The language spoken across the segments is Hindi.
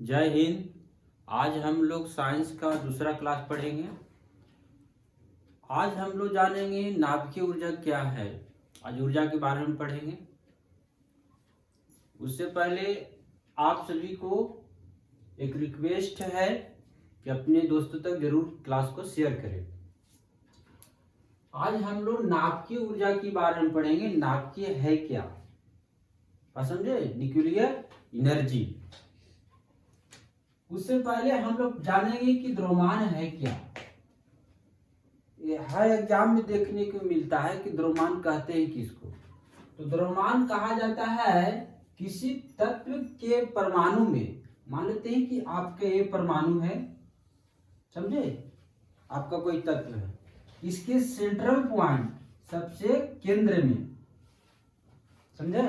जय हिंद। आज हम लोग साइंस का दूसरा क्लास पढ़ेंगे। आज हम लोग जानेंगे नाभिकीय ऊर्जा क्या है। आज ऊर्जा के बारे में पढ़ेंगे। उससे पहले आप सभी को एक रिक्वेस्ट है कि अपने दोस्तों तक जरूर क्लास को शेयर करें। आज हम लोग नाभिकीय ऊर्जा के बारे में पढ़ेंगे। नाभिकीय है क्या, समझे? Nuclear energy. उससे पहले हम लोग जानेंगे कि द्रव्यमान है क्या। ये हर एग्जाम में देखने को मिलता है कि द्रव्यमान कहते हैं किसको। तो द्रव्यमान कहा जाता है किसी तत्व के परमाणु में। मान लेते हैं कि आपके ये परमाणु है, समझे? आपका कोई तत्व है, इसके सेंट्रल पॉइंट, सबसे केंद्र में, समझे?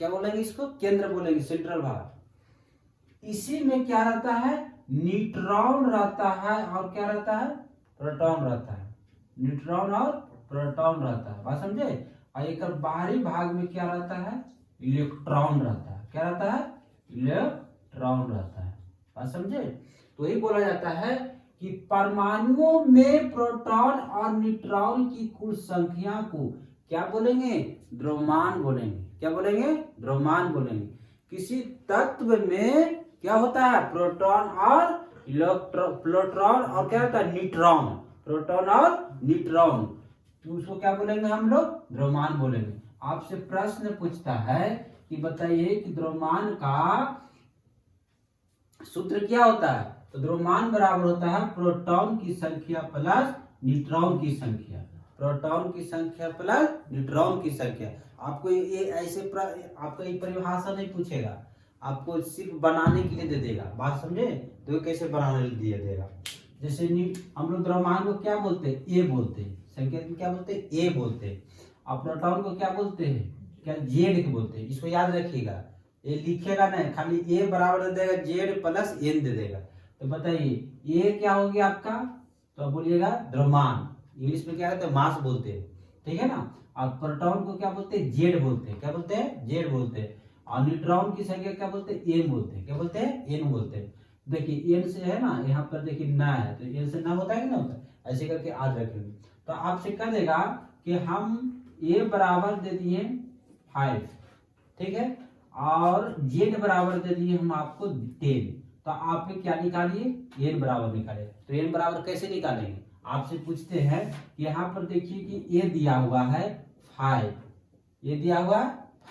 क्या बोलेंगे इसको? केंद्र बोलेंगे, सेंट्रल भाग। इसी में क्या रहता है? न्यूट्रॉन रहता है और क्या रहता है? प्रोटॉन रहता है। न्यूट्रॉन और प्रोटॉन रहता है, बात समझे? और एक बाहरी भाग में क्या रहता है? इलेक्ट्रॉन रहता है। क्या रहता है? इलेक्ट्रॉन रहता है, बात समझे? तो यही बोला जाता है कि परमाणुओं में प्रोटॉन और न्यूट्रॉन की कुल संख्या को क्या बोलेंगे? द्रव्यमान बोलेंगे। क्या बोलेंगे? द्रव्यमान बोलेंगे। किसी तत्व में क्या होता है? प्रोटॉन और प्रोटॉन और क्या होता है? न्यूट्रॉन। प्रोटॉन और न्यूट्रॉन, तो उसको क्या बोलेंगे हम लोग? द्रव्यमान बोलेंगे। आपसे प्रश्न पूछता है कि बताइए कि द्रव्यमान का सूत्र क्या होता है? तो द्रव्यमान बराबर होता है प्रोटॉन की संख्या प्लस न्यूट्रॉन की संख्या। प्रोटॉन की संख्या प्लस न्यूट्रॉन की संख्या। आपको ये ऐसे आपको ये परिभाषा नहीं पूछेगा, आपको सिर्फ बनाने के लिए दे देगा, बात समझे? तो ये कैसे बनाने दिया देगा। जैसे हम लोग द्रव्यमान को क्या बोलते हैं? ए बोलते हैं। संख्या को क्या बोलते हैं? ए बोलते हैं। और प्रोटॉन को क्या बोलते हैं? क्या? जेड बोलते हैं। इसको याद रखिएगा, ये लिखेगा नहीं, खाली ए बराबर दे देगा जेड प्लस एन दे देगा। तो बताइए ए क्या हो गया आपका? तो आप बोलिएगा द्रव्यमान। इंग्लिश में क्या कहते हैं? मास बोलते हैं, ठीक है ना? और प्रोटॉन को क्या बोलते हैं? जेड बोलते हैं। क्या बोलते हैं? जेड बोलते हैं। और न्यूट्रॉन की संख्या क्या बोलते हैं? एन बोलते हैं। क्या बोलते हैं? एन बोलते हैं। देखिए एन से है ना, यहाँ पर देखिए ना है, तो एन से ना होता है कि ना होता है? ऐसे करके याद रखेंगे। तो आपसे कह देगा कि हम ए बराबर दे दिए 5, ठीक है, और जेड बराबर दे दिए हम आपको 10। तो आप क्या निकालिए? एन बराबर निकालिए। तो एन बराबर कैसे निकालेंगे? आपसे पूछते हैं, यहाँ पर देखिए कि ए दिया हुआ है 5, ये दिया हुआ है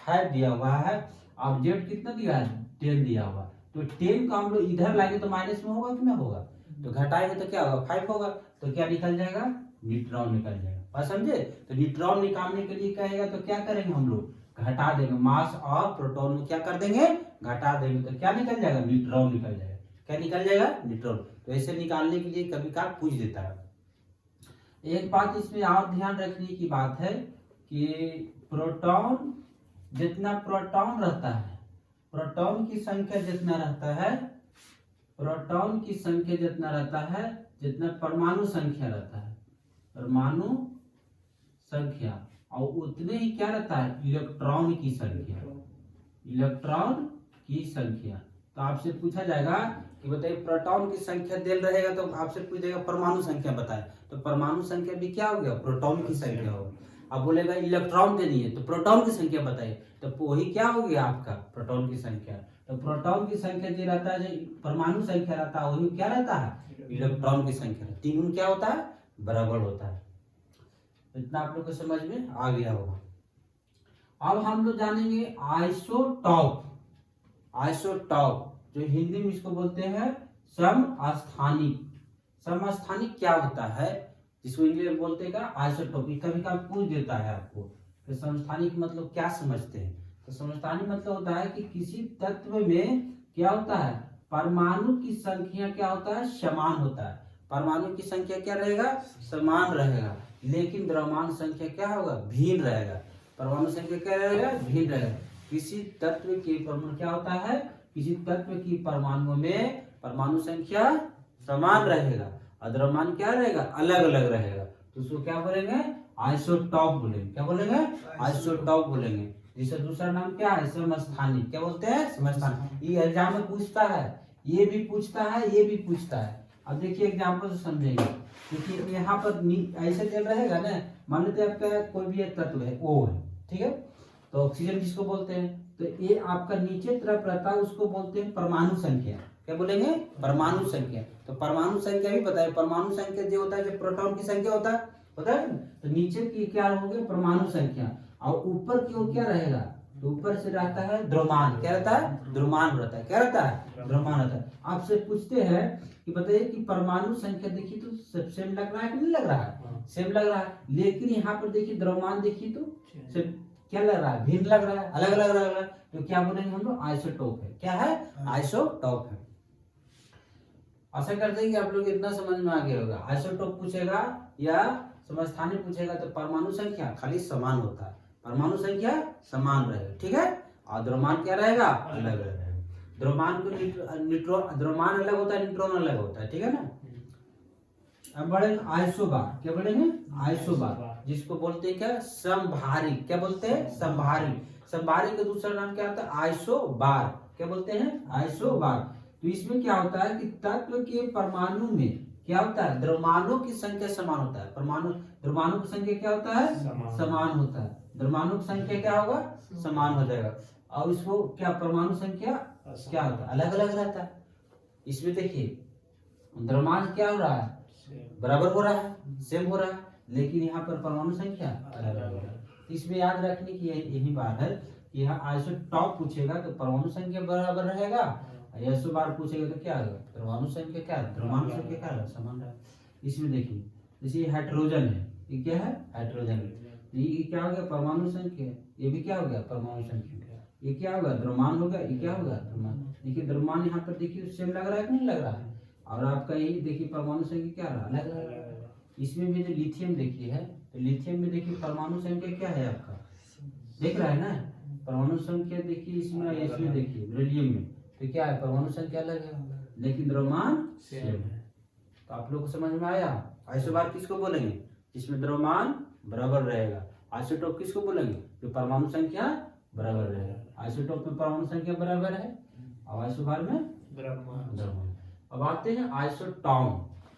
5 दिया हुआ है, और जेड कितना दिया है? 10 दिया हुआ। तो 10 को हम लोग इधर लाएंगे तो माइनस में होगा कि ना होगा? तो घटाएंगे तो क्या होगा? 5 होगा। तो क्या निकल जाएगा? न्यूट्रॉन निकल जाएगा, बात समझे? तो न्यूट्रॉन निकालने के लिए कहेगा तो क्या करेंगे हम लोग? घटा देंगे। मास और प्रोटॉन में क्या कर देंगे? घटा देंगे। तो क्या निकल जाएगा? न्यूट्रॉन निकल जाएगा। क्या निकल जाएगा? न्यूट्रॉन। तो ऐसे निकालने के लिए कभी कभार पूछ देता है। एक बात इसमें और ध्यान रखने की बात है कि प्रोटॉन, जितना प्रोटॉन रहता है, प्रोटॉन की संख्या जितना रहता है, प्रोटॉन की संख्या जितना रहता है, जितना परमाणु संख्या रहता है, परमाणु संख्या, और उतने ही क्या रहता है? इलेक्ट्रॉन की संख्या। इलेक्ट्रॉन की संख्या। तो आपसे पूछा जाएगा कि बताइए प्रोटॉन की संख्या दे रहेगा, तो आपसे पूछ देगा परमाणु संख्या बताए। तो परमाणु संख्या भी क्या हो गया? प्रोटॉन की संख्या होगा। अब बोलेगा इलेक्ट्रॉन देनी है, तो प्रोटॉन की संख्या बताइए, तो वही क्या हो गया आपका? प्रोटॉन की संख्या। तो प्रोटॉन की संख्या जो रहता है, जो परमाणु संख्या रहता है, वही क्या रहता है? इलेक्ट्रॉन की संख्या। तीनों क्या होता है? बराबर होता है। इतना आप लोग को समझ में आ गया होगा। अब हम लोग जानेंगे आइसोटॉप। आइसोटॉप, जो हिंदी में इसको बोलते हैं समस्थानिक। समस्थानिक क्या होता है, जिसको इंग्लिश में बोलते हैं आइसोटॉप। कभी कभी पूछ देता है आपको कि समस्थानिक मतलब क्या समझते हैं। तो समस्थानिक मतलब होता है कि किसी तत्व में क्या होता है? परमाणु की संख्या क्या होता है? समान होता है। परमाणु की संख्या क्या रहेगा? समान रहेगा, लेकिन द्रव्यमान संख्या क्या होगा? भिन्न रहेगा। परमाणु संख्या क्या रहेगा? भिन्न रहेगा। किसी तत्व के परमाणु क्या होता है? किसी तत्व की परमाणुओं में परमाणु संख्या समान रहेगा और द्रव्यमान क्या रहेगा? अलग अलग रहेगा। तो उसको क्या बोलेंगे? आइसोटॉप बोलेंगे। क्या बोलेंगे? आइसोटॉप बोलेंगे। जिसका दूसरा नाम क्या है? समस्थानिक। क्या बोलते हैं? समस्थानिक। ये एग्जाम में पूछता है ये भी पूछता है, ये भी पूछता है। अब देखिए एग्जाम्पल से समझेंगे। देखिए यहाँ पर ऐसे चल रहेगा ना, मान लेते आपका कोई भी एक तत्व है O है, ठीक है, तो ऑक्सीजन जिसको बोलते हैं, तो ये आपका नीचे तरफ रहता है, उसको बोलते हैं परमाणु संख्या। क्या बोलेंगे? परमाणु संख्या। तो परमाणु संख्या भी बताए, परमाणु संख्या जो होता है जो प्रोटॉन की संख्या होता है ना, तो नीचे की क्या हो गया? परमाणु संख्या। और ऊपर की ओर क्या रहेगा? तो ऊपर से रहता है द्रव्यमान। क्या रहता है? द्रव्यमान रहता है। क्या रहता है? द्रव्यमान रहता है। आपसे पूछते हैं कि बताइए कि परमाणु संख्या देखिए तो सेम लग रहा है कि नहीं लग रहा है? सेम लग रहा है, लेकिन यहाँ पर देखिए द्रव्यमान देखिए तो क्या लग रहा है? भिन्न लग रहा है, अलग अलग लग रहा है। तो क्या बोलेंगे हम लोग? आइसोटोप है। क्या है? आइसोटोप है। आशा करते हैं कि आप लोग इतना समझ में आ गया होगा। आइसोटोप पूछेगा या समस्थानिक पूछेगा तो परमाणु संख्या खाली समान होता है, परमाणु संख्या समान रहेगा, ठीक है, और द्रव्यमान क्या रहेगा? अलग रहेगा। द्रव्यमान को द्रव्यमान अलग होता है, न्यूट्रॉन अलग होता है, ठीक है ना। अब बढ़ेंगे आइसोबार। क्या बढ़ेंगे? आइसोबार, जिसको बोलते हैं क्या? समभारी। क्या बोलते हैं? समभारी। समभारी का दूसरा नाम क्या होता है? आइसोबार। क्या बोलते हैं? आइसोबार। तो इसमें क्या होता है कि तत्व के परमाणु में क्या होता है? द्रव्यमानों की संख्या समान होता है। द्रव्यमानों की संख्या क्या होता है? समान होता है। द्रव्यमानों की संख्या क्या होगा? समान हो जाएगा। और इसको क्या परमाणु संख्या क्या होता है? अलग अलग रहता है। इसमें देखिए द्रव्यमान क्या हो रहा है? बराबर हो रहा है, सेम हो रहा है, लेकिन यहाँ पर परमाणु संख्या अलग अलग हो रहा है। इसमें याद रखने की यही बात है कि यहाँ आइसोटॉप पूछेगा तो परमाणु संख्या बराबर रहेगा, आइसोबार पूछेगा तो क्या होगा? परमाणु संख्या क्या है? द्रव्यमान संख्या क्या है? समान रहेगा। इसमें देखिए जैसे हाइड्रोजन है, ये क्या है? हाइड्रोजन। ये क्या हो गया? परमाणु संख्या। ये भी क्या हो गया? परमाणु संख्या। ये क्या होगा? द्रव्यमान होगा। ये क्या होगा? द्रव्यमान। देखिए द्रव्यमान यहाँ पर देखिए सेम लग रहा है कि नहीं लग रहा है? और आपका यही देखिए परमाणु संख्या क्या रहा? अलग अलग। इसमें भी जो लिथियम देखिए है, तो लिथियम में देखिए परमाणु संख्या क्या है आपका? देख रहा है ना? परमाणु संख्या देखिए इसमें देखिए बेरिलियम में तो क्या है? परमाणु संख्या अलग है, लेकिन द्रव्यमान सेम है। तो आप लोग को समझ में आया? आइसोबार किसको बोलेंगे? जिसमें द्रव्यमान बराबर रहेगा। आइसोटोप किसको बोलेंगे? जो परमाणु संख्या बराबर रहेगा। आइसोटोप में परमाणु संख्या बराबर है और आइसोबार में द्रव्यमान। अब आते हैं आइसोटॉन।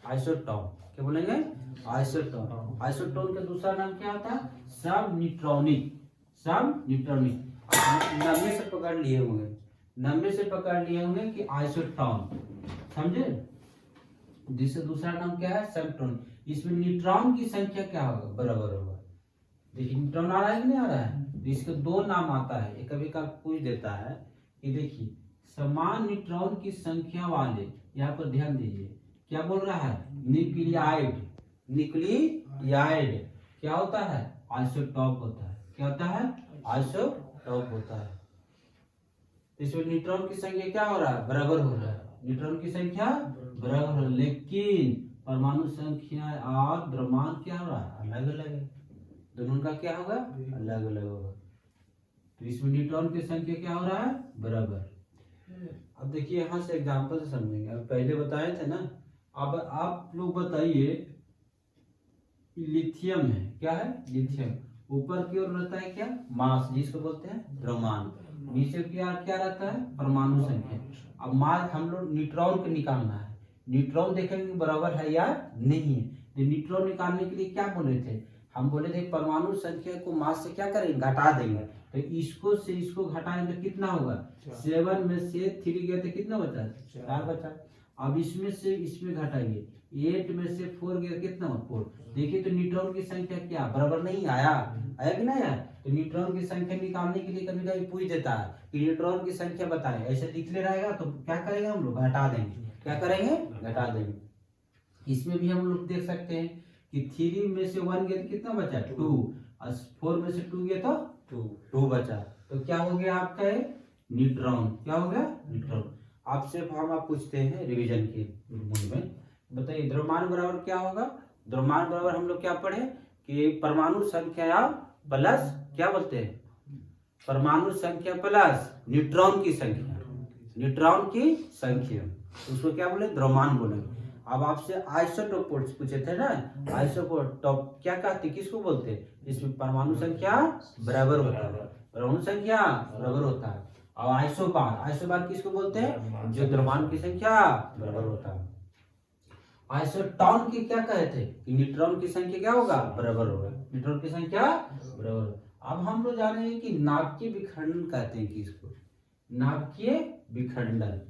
आइसोटॉन क्या बोलेंगे? आइसोटॉन। आइसोटॉन का दूसरा नाम क्या होता है? सबन्यूट्रॉनिक। सबन्यूट्रॉनिक। 90 से पकड़ लिए होंगे, 90 से पकड़ लिए होंगे कि आइसोटॉन, समझे? जिससे दूसरा नाम क्या है? सबन्यूट्रॉन। इसमें न्यूट्रॉन की संख्या क्या होगा? बराबर होगा। देखिए न्यूट्रॉन आ रहा है कि नहीं आ रहा है? तो इसके दो नाम आता है, एक कभी का पूछ देता है कि देखिए समान न्यूट्रॉन की संख्या वाले, यहाँ पर ध्यान दीजिए क्या बोल रहा है? न्यूक्लियाइड। न्यूक्लियाइड क्या होता है? आइसोटॉप होता है। क्या होता है? आइसोटॉप होता है। इसमें न्यूट्रॉन की संख्या क्या हो रहा है? बराबर हो रहा है। न्यूट्रॉन की संख्या बराबर हो, लेकिन परमाणु संख्या और द्रव्यमान क्या हो रहा है? अलग अलग है। दोनों का क्या होगा? अलग अलग होगा। तो इसमें न्यूट्रॉन की संख्या क्या हो रहा है? बराबर। अब देखिए यहाँ से एग्जांपल से समझेंगे। अब पहले बताए थे ना, अब आप लोग बताइए लिथियम है। क्या है? लिथियम। ऊपर की ओर रहता है क्या? मास, जिसको बोलते हैं द्रव्यमान। नीचे क्या क्या रहता है? परमाणु संख्या। अब मास हम लोग न्यूट्रॉन को निकालना है। न्यूट्रॉन देखेंगे बराबर है या नहीं है। तो न्यूट्रॉन निकालने के लिए क्या बोले थे? हम बोले थे परमाणु संख्या को मास से क्या करेंगे? घटा देंगे। तो इसको से इसको घटाएंगे तो कितना होगा? 7 में से 3 गया तो कितना बचा? 4 बचा। अब इसमें से इसमें घटाइए, 8 में से 4 गया कितना? 4। देखिए तो न्यूट्रॉन की संख्या क्या बराबर नहीं आया? आया कि नहीं आया? तो न्यूट्रॉन की संख्या निकालने के लिए कभी कभी पूछ देता है कि न्यूट्रॉन की संख्या बताएं, ऐसे लिख ले रहेगा तो क्या करेंगे हम लोग? घटा देंगे। क्या करेंगे? घटा देंगे। इसमें भी हम लोग देख सकते हैं कि 3 में से 1 गया तो कितना बचा? 2। और 4 में से 2 गया तो 2 बचा। तो क्या हो गया आपका? न्यूट्रॉन। क्या हो गया? न्यूट्रॉन। आपसे हम आप पूछते हैं रिवीजन के मूड में, बताइए द्रव्यमान बराबर क्या होगा? द्रव्यमान बराबर हम लोग क्या पढ़े कि परमाणु संख्या प्लस क्या बोलते हैं? परमाणु संख्या प्लस न्यूट्रॉन की संख्या। न्यूट्रॉन की संख्या उसको क्या बोले? द्रव्यमान बोले। अब आपसे आइसोटोप पूछे थे ना, आइसोटोप क्या कहते? किसको बोलते हैं? इसमें परमाणु संख्या बराबर होता है, परमाणु संख्या बराबर होता है। और आइसोबार किसको बोलते हैं? जो द्रव्यमान की संख्या बराबर होता है। आइसोटोन की क्या कहे थे कि न्यूट्रॉन की संख्या क्या होगा? बराबर होगा। न्यूट्रॉन की संख्या बराबर होगा। अब हम लोग जाने कि नाभिकीय विखंडन कहते हैं किसको? नाभिकीय विखंडन।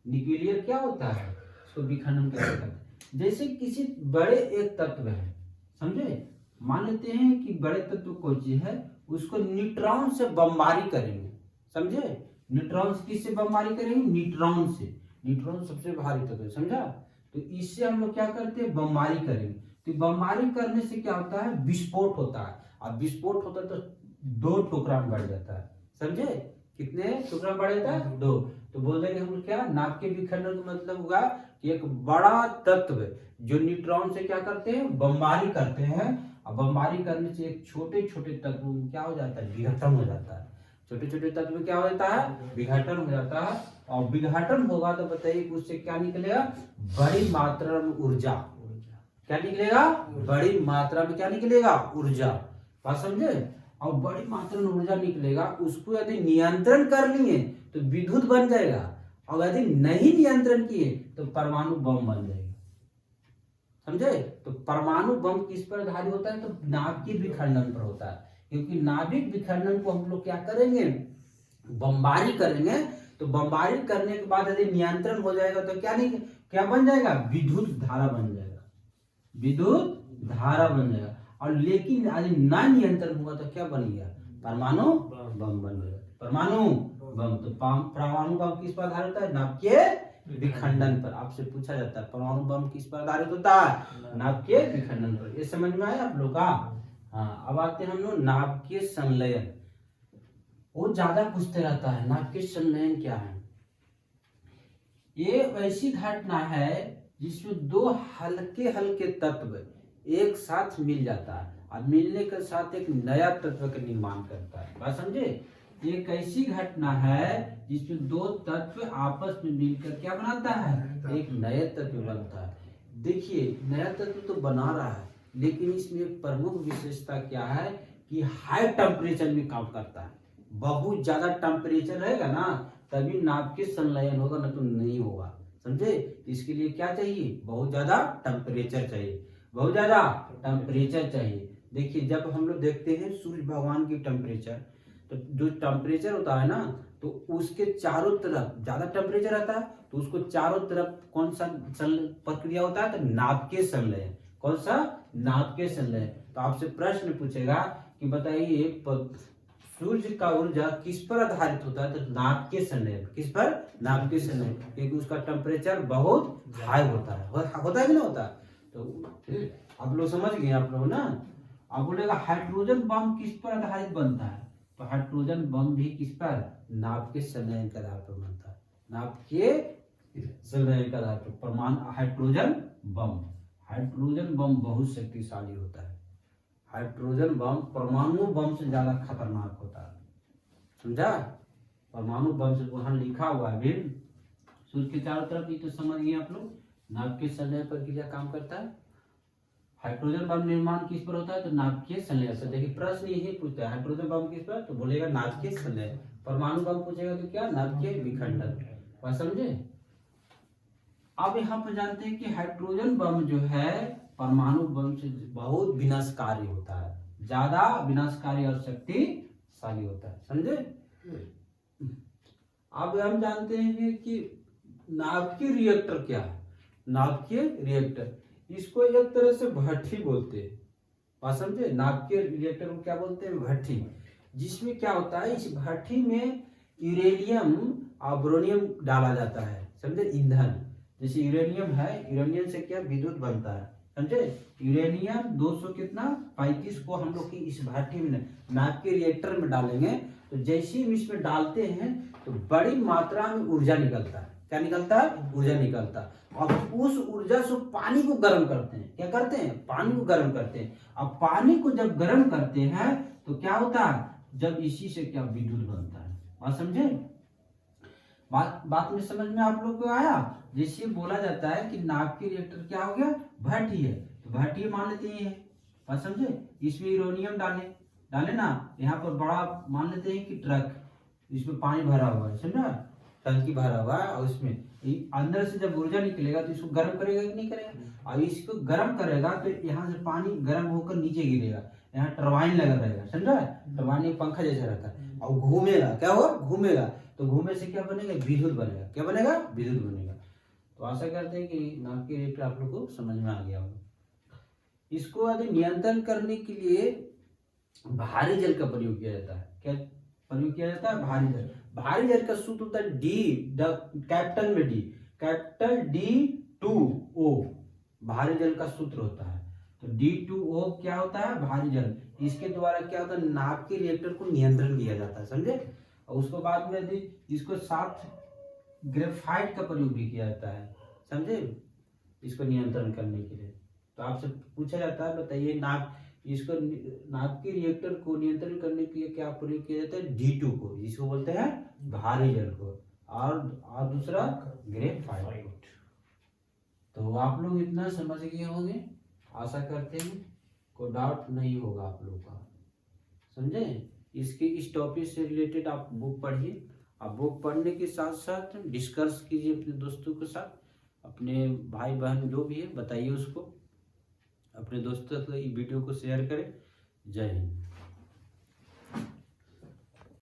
न्यूक्लियर क्या होता है, इसको विखंडन कहते हैं। जैसे किसी बड़े एक तत्व है, समझे, मान लेते हैं कि बड़े तत्व कोई चीज है, उसको न्यूट्रॉन से बमबारी करेंगे, समझे। न्यूट्रॉन किससे बमबारी करेंगे? न्यूट्रॉन से। न्यूट्रॉन सबसे भारी तत्व है, समझा। तो इससे हम लोग क्या करते हैं? बमबारी करेंगे। तो बमबारी करने से क्या होता है? विस्फोट होता है। अब विस्फोट होता है तो 2 टुकड़ा में बढ़ जाता है, समझे। कितने टुकड़ा में बढ़ जाता है? 2। तो बोल देंगे हम लोग क्या? नाभिकीय विखंडन का मतलब हुआ कि एक बड़ा तत्व जो न्यूट्रॉन से क्या करते हैं? बमबारी करते हैं। और बमबारी करने से एक छोटे छोटे तत्व में क्या हो जाता है? विघटन हो जाता है। छोटे छोटे तत्व में क्या हो जाता है? विघटन हो जाता है। और विघटन होगा तो बताइए कि उससे क्या निकलेगा? बड़ी मात्रा में ऊर्जा। क्या निकलेगा? बड़ी मात्रा में क्या निकलेगा? ऊर्जा। बात समझे। और बड़ी मात्रा में ऊर्जा निकलेगा, उसको यदि नियंत्रण कर लिए तो विद्युत बन जाएगा, और यदि नहीं नियंत्रण किए तो परमाणु बम बन जाएगा, समझे। तो परमाणु बम किस पर आधारित होता है? तो नाभिकीय विखंडन पर होता है। क्योंकि नाभिक विखंडन को हम लोग क्या करेंगे? बमबारी करेंगे। तो बमबारी करने के बाद यदि नियंत्रण हो जाएगा तो क्या बन जाएगा? विद्युत धारा बन जाएगा। विद्युत धारा बन जाएगा। और लेकिन यदि ना नियंत्रण हुआ तो क्या बन गया? परमाणु बम बन गया। परमाणु बम। तो परमाणु बम किस पर आधारित होता है? नाभिकीय विखंडन पर। आपसे पूछा जाता है परमाणु बम किस पर आधारित होता है? नाभिकीय विखंडन पर। ये समझ में आया आप लोग का? हाँ, अब आते हैं हम लोग नाभिकीय संलयन। वो ज्यादा पूछते रहता है, नाभिकीय संलयन क्या है? ये ऐसी घटना है जिसमें 2 हल्के हल्के तत्व एक साथ मिल जाता है, और मिलने के साथ एक नया तत्व का निर्माण करता है। बात समझे। एक ऐसी घटना है जिसमें 2 तत्व आपस में मिलकर क्या बनाता है? एक नया तत्व बनता है। देखिए, नया तत्व तो बना रहा है, लेकिन इसमें एक प्रमुख विशेषता क्या है कि हाई टेम्परेचर में काम करता है। बहुत ज्यादा टेम्परेचर रहेगा ना, तभी नाभिकीय संलयन होगा, ना तो नहीं होगा, समझे। इसके लिए क्या चाहिए? बहुत ज्यादा टेम्परेचर चाहिए। बहुत ज्यादा टेम्परेचर चाहिए। देखिए, जब हम लोग देखते हैं सूर्य भगवान की टेम्परेचर, तो जो टेम्परेचर होता है ना, तो उसके चारों तरफ ज्यादा टेम्परेचर रहता है, तो उसको चारों तरफ कौन सा प्रक्रिया होता है? तो नाभिकीय संलयन। कौन सा? नाभिकीय संलयन। तो आपसे प्रश्न पूछेगा कि बताइए सूर्य का ऊर्जा किस पर आधारित होता है? तो नाभिकीय संलयन। किस पर? नाभिकीय संलयन। क्योंकि उसका टेम्परेचर बहुत हाई होता है। होता है कि नहीं होता? तो आप लोग समझ गए, आप लोग ना। अब बोलेगा हाइड्रोजन बम किस पर आधारित बनता है? तो हाइड्रोजन बम भी किस पर? नाभिकीय संलयन के आधार पर बनता है। नाभिकीय संलयन के आधार पर परमाणु हाइड्रोजन बम। हाइड्रोजन बम बहुत शक्तिशाली होता है। हाइड्रोजन बम परमाणु बम से ज्यादा खतरनाक होता है, समझा। परमाणु बम से वहां लिखा हुआ है भी, सूर्य के चारों तरफ। ये तो समझ गए आप लोग। नाभिकीय संलयन प्रक्रिया काम करता है। हाइड्रोजन बम निर्माण किस पर होता है? तो नाभिकीय संलयन से। देखिए, प्रश्न यही पूछता है, हाइड्रोजन बम किस पर? तो बोलेगा नाभिकीय संलयन। परमाणु बम पूछेगा तो क्या? नाभिकीय विखंडन। बात समझे। अब यहाँ पर जानते हैं कि हाइड्रोजन बम जो है परमाणु बम से बहुत विनाशकारी होता है, ज्यादा विनाशकारी और शक्तिशाली होता है, समझे। अब हम जानते हैं कि नाभिकीय रिएक्टर क्या है। नाभिकीय रिएक्टर, इसको एक तरह से भट्ठी बोलते हैं। बात समझे। नाभिकीय रिएक्टर को क्या बोलते हैं? भट्ठी। जिसमें क्या होता है? इस भट्ठी में यूरेनियम और ब्रोनियम डाला जाता है, समझे। ईंधन, जैसे यूरेनियम है, यूरेनियम से क्या विद्युत बनता है, समझे। यूरेनियम 200 कितना 35 को हम लोग की इस भट्ठी में नाभिकीय रिएक्टर में डालेंगे, तो जैसे ही इसमें डालते हैं तो बड़ी मात्रा में ऊर्जा निकलता है। क्या निकलता है? ऊर्जा निकलता है। और उस ऊर्जा से पानी को गर्म करते हैं। क्या करते हैं? पानी को गर्म करते हैं। अब पानी को जब गर्म करते हैं तो क्या होता है? जब इसी से क्या विद्युत बनता है। बात समझे। बात में समझ में आप लोग को आया। जैसे बोला जाता है कि नाभिकीय रिएक्टर क्या हो गया? भट्ठी है। तो भट्ठी मान लेते हैं। बात समझे। इसमें यूरेनियम डाले ना, यहाँ पर बड़ा मान लेते हैं कि ट्रक, इसमें पानी भरा हुआ है, समझा, टंकी भरा हुआ है, और उसमें अंदर से जब ऊर्जा निकलेगा तो इसको गर्म करेगा कि नहीं करेगा। अब इसको गर्म करेगा तो यहाँ से पानी गर्म होकर नीचे गिरेगा, यहाँ टरबाइन लगा रहेगा, समझा, टरबाइन एक पंखा जैसा रहता है, और घूमेगा, क्या होगा, घूमेगा, तो घूमने से क्या बनेगा, विद्युत बनेगा, क्या बनेगा, विद्युत बनेगा। तो आशा करते हैं कि नाभिकीय रिएक्टर आप लोग को समझ में आ गया होगा। इसको यदि नियंत्रण करने के लिए भारी जल का प्रयोग किया जाता है। क्या प्रयोग किया जाता है, भारी जल। भारी जल का सूत्र होता है डी, कैपिटल में डी, कैपिटल D2O भारी जल का सूत्र होता है। तो D2O क्या होता है, भारी जल। इसके द्वारा क्या होता है, नाभिकीय रिएक्टर को नियंत्रण किया जाता है, समझे। और उसके बाद में यदि इसको साथ ग्रेफाइट का प्रयोग भी किया जाता है, समझे, इसको नियंत्रण करने के लिए। तो आपसे पूछा जाता है, बताइए इसको नाभिकीय रिएक्टर को नियंत्रण करने के लिए क्या प्रयोग किया जाता है, D2 को, जिसको बोलते हैं भारी जल को, और दूसरा ग्रेफाइट। तो आप लोग इतना समझ गए होंगे, आशा करते हैं कोई डाउट नहीं होगा आप लोगों का, समझे। इस टॉपिक से रिलेटेड आप बुक पढ़िए। आप बुक पढ़ने के साथ साथ डिस्कस कीजिए अपने दोस्तों के साथ, अपने भाई बहन जो भी है बताइए उसको, अपने दोस्तों को ये वीडियो को शेयर करें। जय हिंद।